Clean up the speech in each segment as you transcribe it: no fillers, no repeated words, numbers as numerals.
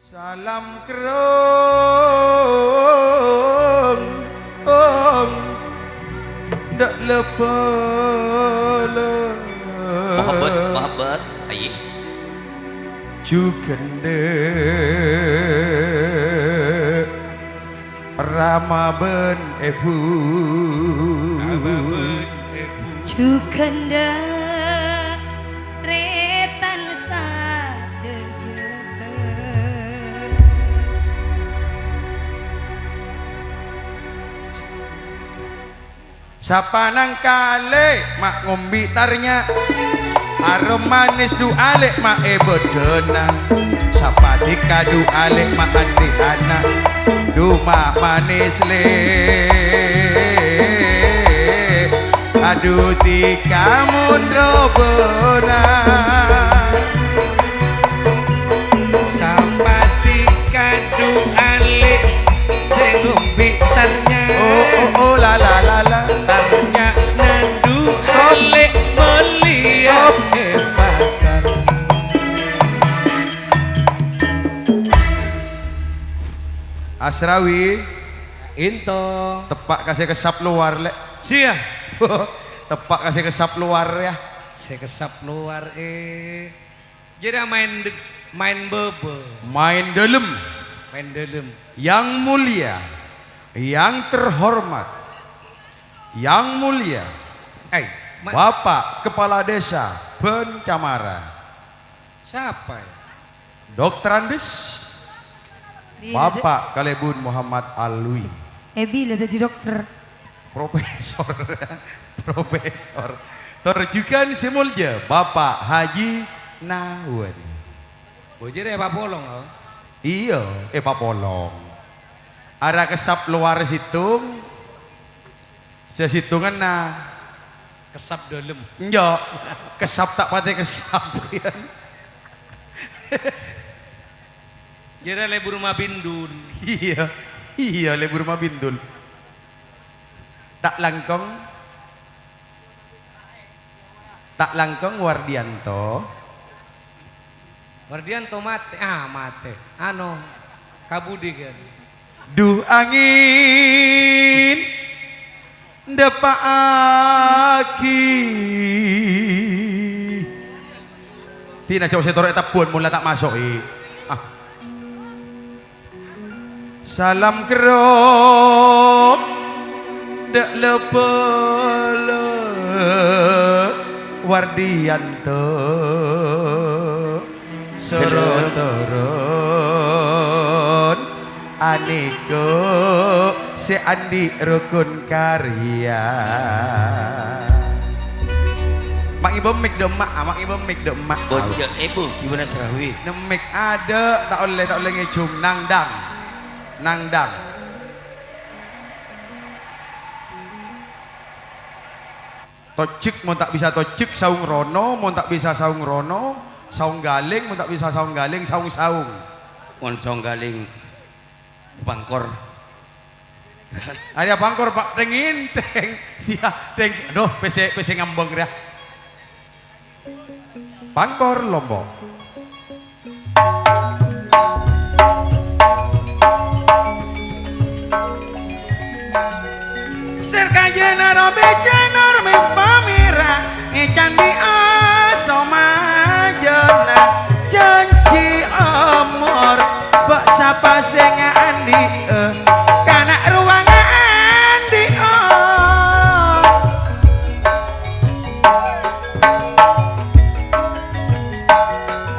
Salam kerong om ndak lepala Mohabbat ayi jugende ramaben ebu jugende retan sajeje sapa nang kale mak ngombi tarnya arom manis du alek mak bedena sapa dikadu alek mak andi anak du mak manis le aduh tika mundro bona sapa dikadu alek sing ngombe tarnya oh la la la la tarnya nandu alek melihat pasar Asrawi into tepak kasih kesap luar lek sia tepak kasih kesap luar ya saya kesap luar jadi main bebe main dalam main dalam yang mulia yang terhormat yang mulia Bapak Kepala Desa Pencamara siapa ya? Dr. Andes Bapak Kalebun Muhammad Alwi bila jadi dokter Profesor Profesor terjukan semulja Bapak Haji Nawan bojir ya Pak Polong iya Pak Polong ada kesap luar situng sesitungan nah kesap dalam enggak kesap tak pakai kesap jadi lebur rumah bindun iya lebur rumah bindul tak langkong Wardianto mate mate kabudi kan duh angin depak aki tina jauh setor etap pun mula tak masuk salam kerok dak lepala Wardianto sorotoron aniko si Andi rukun karya mak ibu mik demak bonjol ibu gimana Serawi nemik ada tak oleh ngejum nangdang tocik mau tak bisa tocik saung rono mau tak bisa saung rono saung galing mau tak bisa saung galing saung mon saung galing bangkor ada bangkor pak tengin sia teng aduh PC ngambang dah bangkor Lombok serkajena robejena pamira candi asomajana janji amor bak sapa sing andi kana ruang andi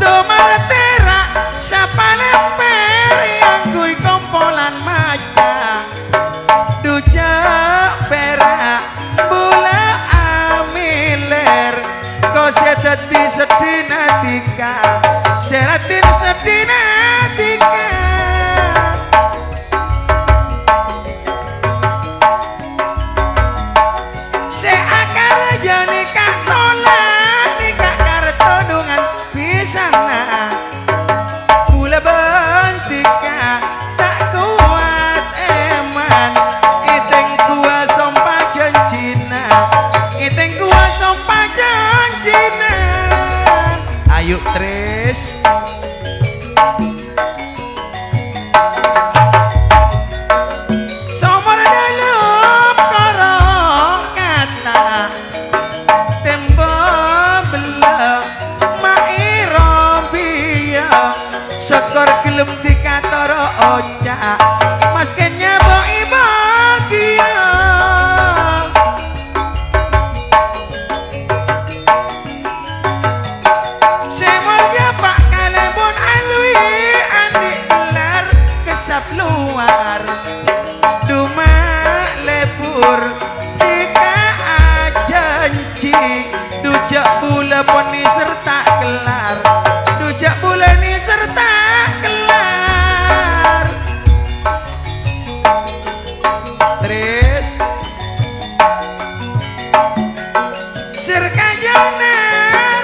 Tomatera sapa lemper yang kui kompolan maca duja perak bula amiler kau sedati sedina tika seratin sedina tika seakar aja nikah tolak nikah kartu dengan pisana bula bentika tak kuat eman iteng kuat sompa janjina iteng kuat sompa janjina ayo tres sekor gelem dikatoro ocak mas kenya boi bagia semuanya pak kalebon alui adik gelar kesap luar dumak lepur tika ajanci dujak bula poni serta kelar dujak bula ni serta kelar terus sirkayana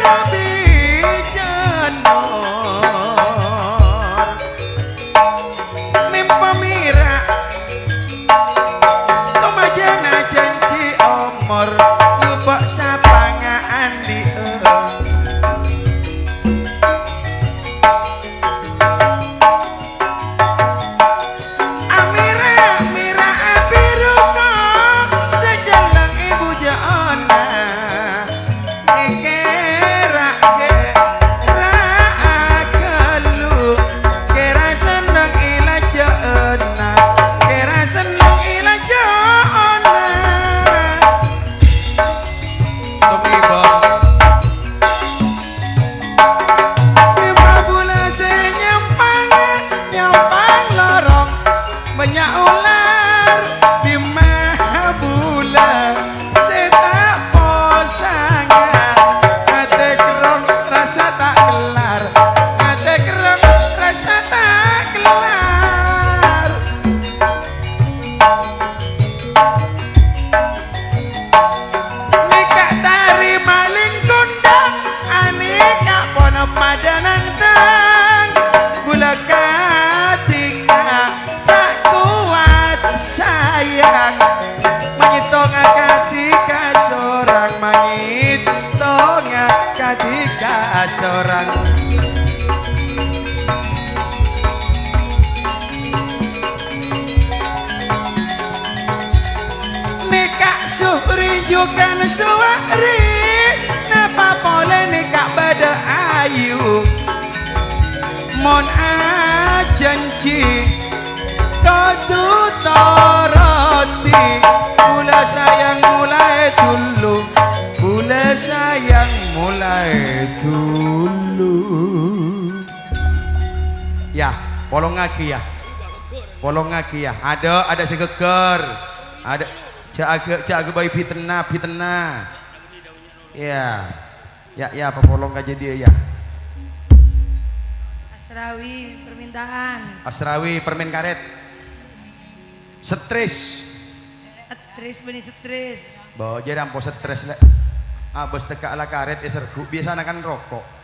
robi jenor mimpa mira somajana janji omor lubak sapangaan di seorang nikah suhri juga suhri napa boleh nikah pada ayu mon ajanci kodu toroti mula sayang mulai dulu mula sayang mulai dulu ya polong lagi ya ada si geger ada cak bayi pitena ya apa polong aja dia ya Asrawi permen karet stres benih stres bawa jadi ampo stres lek bos teka ala karet sergu biasa kan rokok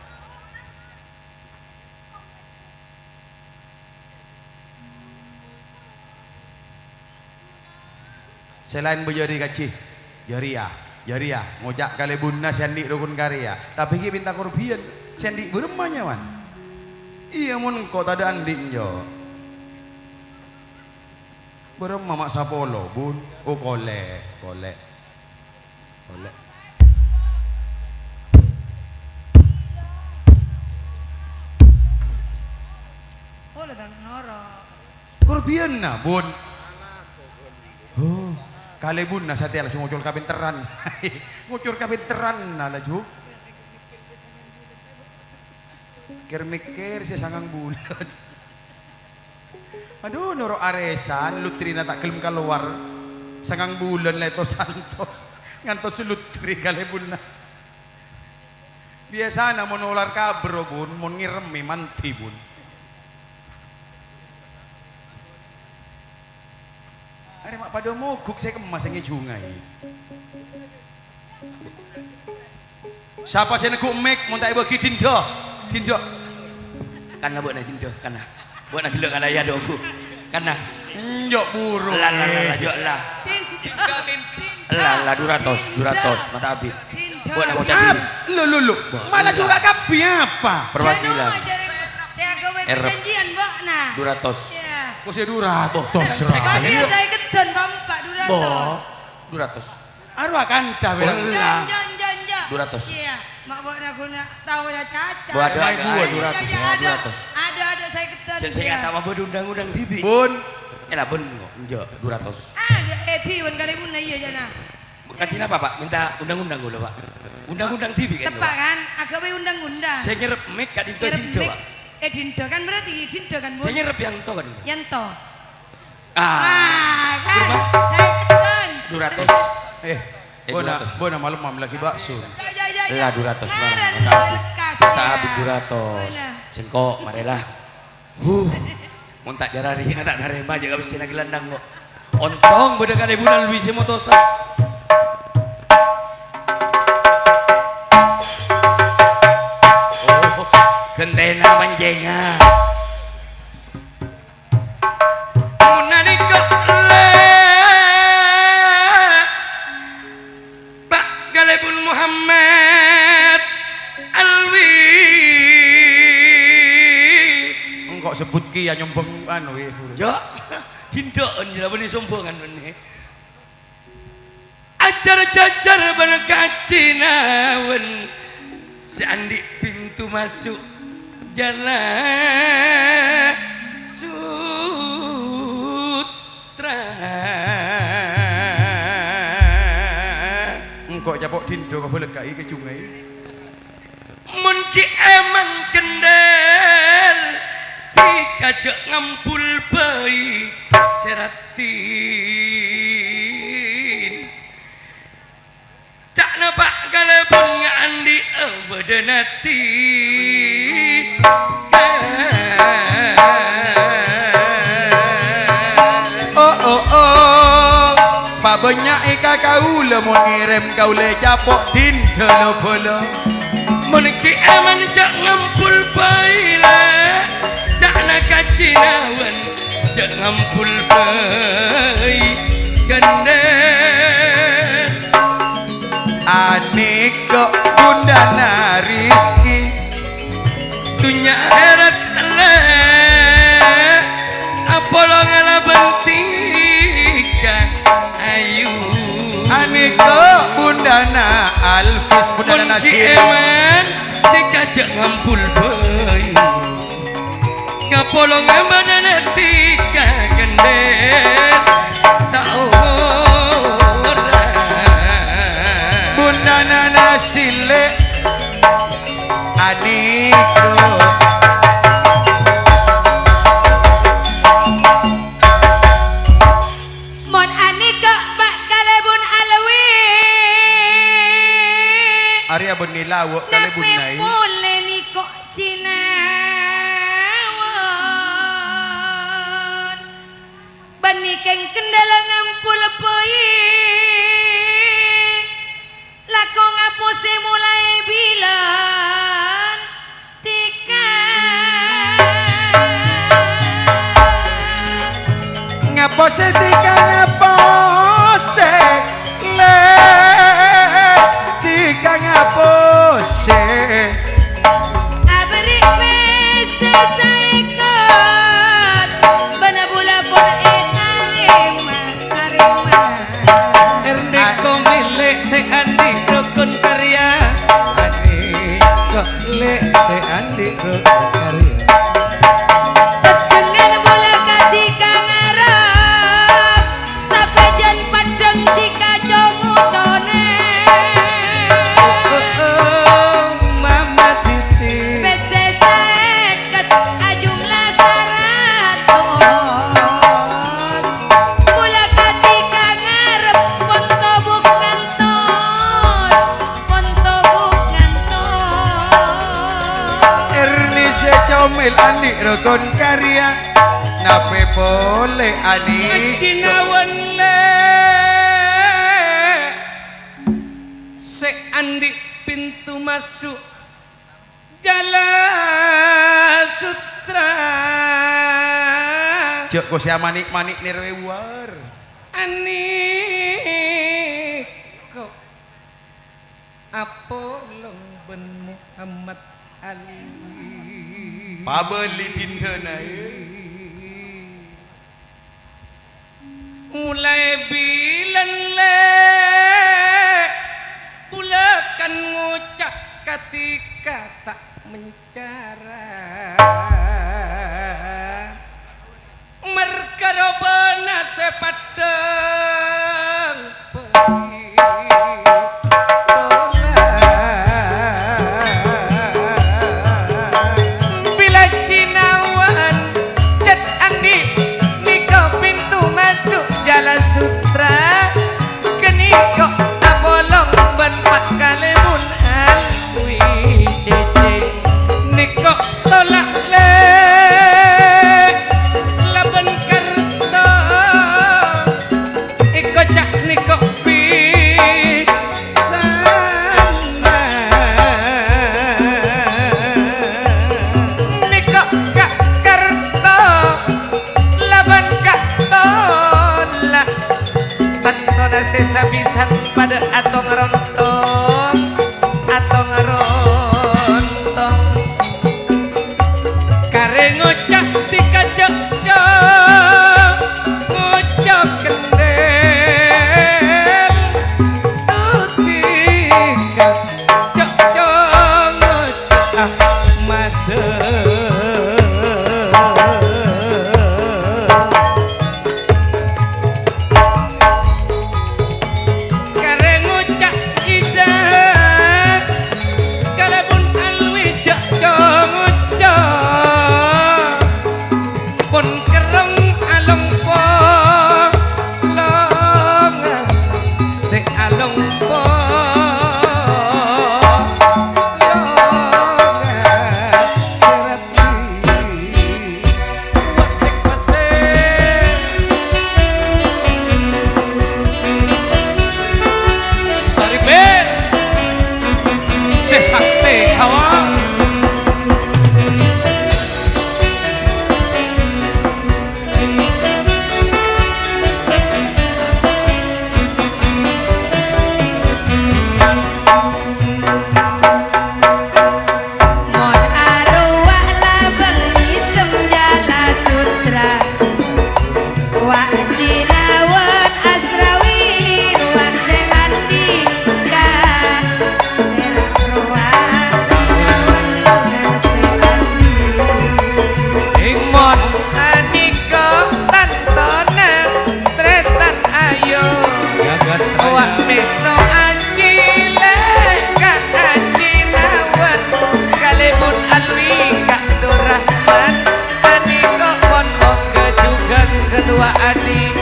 selain bejari kaci Joria ngojak kali bunda sendi rukun karya tapi ki minta korbian sendi beremanya wan iya mun kok tada anding jo berem mak sapolo bun kolek korbian na bun kali bun na sa tiala ngucur kapinteran na laju mikir si sangang bulan aduh noro aresan lutri na tak kelem keluar sangang bulan leto santos ngantos lutri kali bun na biasa na monolar kabro bun mon ngiremi manti bun ada mak pada mogok saya kemas yang ngejungai siapa saya neguk mek mau tak bagi dindo karena buat nak dindo karena buat nak dindo karena ya doku karena njok buruk lah jok lah lah 200 mata abid buat nak mau jadi lu malah juga kapi apa perwakilan saya gawe perjanjian mbak nah 200 kok saya 200 Bagi saya gedon Pak 200 arwah kan dah bilang 200 iya mak buat aku tahu ya caca buat ada 200 ada ada saya keton. Cek saya kata apa undang-undang TV. Bun, Elah ben kok, enjo 200. Ada wan kali pun iya jana. Katina apa Pak? Minta undang-undang gue Pak. Undang-undang TV kan. Tepak kan, agak wae undang-undang. Saya nyerep mic kak Dinto Dinto Pak. Dinto kan berarti Dinto kan Bu. Saya nyerep yang to kan. Yanto. Ah, Wah, kan saya keton. 200. bona malam lagi bakso. Lah 200 Ngaran barang. lekas. Kita ya. habis 200. Mana? Cengkok, marilah. Mun tak jarari tak narema aja gak bisa lagi landang kok. Ontong beda kali bulan Luis Motosa. Oh, gentena manjenga. Munalika le Pak Galebun Muhammad Alwi. Engkau sebut ki ya nyombong anu we. Yo, tindokan jela benih sombongan benih. Acara cacar benekacinawan Sandi pintu masuk jalan sutra. Engkau capok Dindo kau boleh kai ke sungai. Mun ki emang kendel dikajak ngampul bayi seratin cak napak galebun ngandi badanati Pak banyak ika kau le mau ngirim kau le capok Dindo lo bolo. Mun ki emang cak ngampul bayi le cak nakacinawan cak ngampul bayi gandel Aniko bunda Rizki tunya heret le apolo ngala bentika ayu Aniko bunda Alvis bunda Nasir eman dikajak ngampul bayi ngapolo ngambana tika gandel saora bunda Nasile Aniko Mon Anika Pak Galebun Alwi. Arya benilawo kali bunai. Pule ni kok cinawan. Banikeng kendala ngampul poi. Lako ngapuse mulai bilang tika. Ngapose tika ngapose le tika ngapose Abri pese saikot. Bana bula pun arema. Erniko milik se andi rukun karya. Aniko milik se andi rukun karya. Sedengan bola ketika ngarep tapi jan padang jika jongu cone Mama Sisi pese seket ajumlah saratos bola ketika ngarep ponto buk ngantos Erni secomil andi rukun karya nape boleh Aniko Cinawan le se andi pintu masuk jalan sutra Jok ko siya manik-manik nirwewar Aniko Apolong ben Muhammad Ali pabeli Dindo na mulai bilan le bulakan ngucap ketika tak mencara pada atong rontong atong rontong kare ngocak dikacok ngocok kendel tutika cok ngocak kedua adik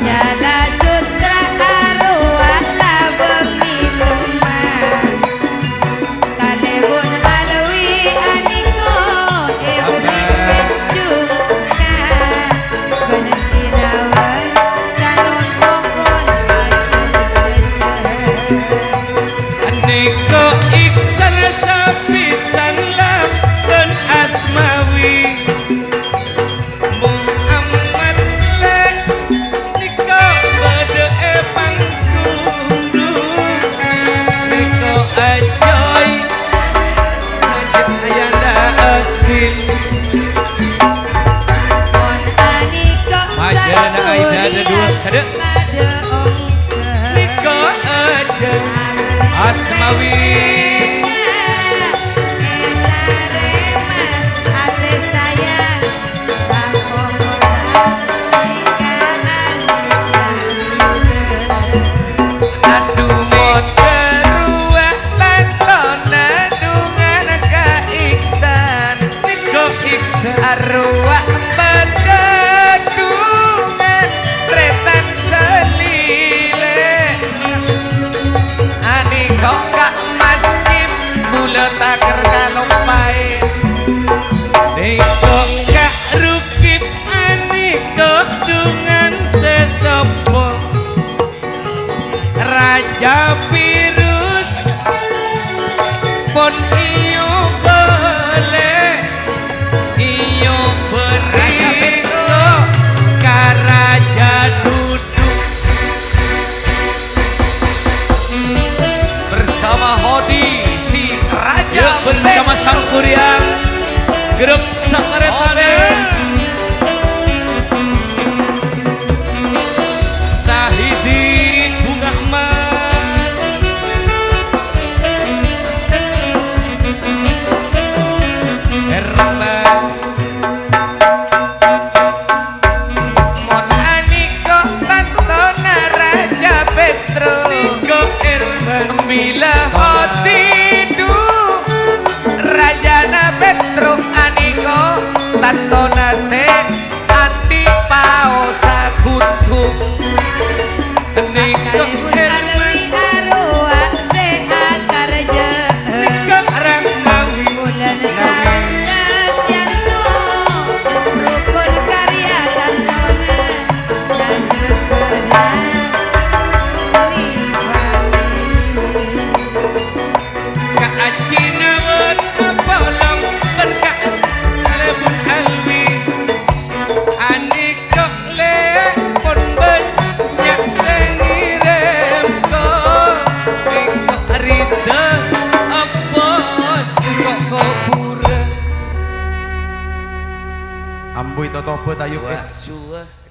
Jala sutra arwah labemi semang Talebun alwi aniko ebri pencuka Benecinawan sanon kokon aniko iksan sapisan lap dan asmawi ada dua kada niko aja asmawi arwah bedadungan tretan selile ani kok gak Apos kok kubur Amboi totopo tayo Wak suah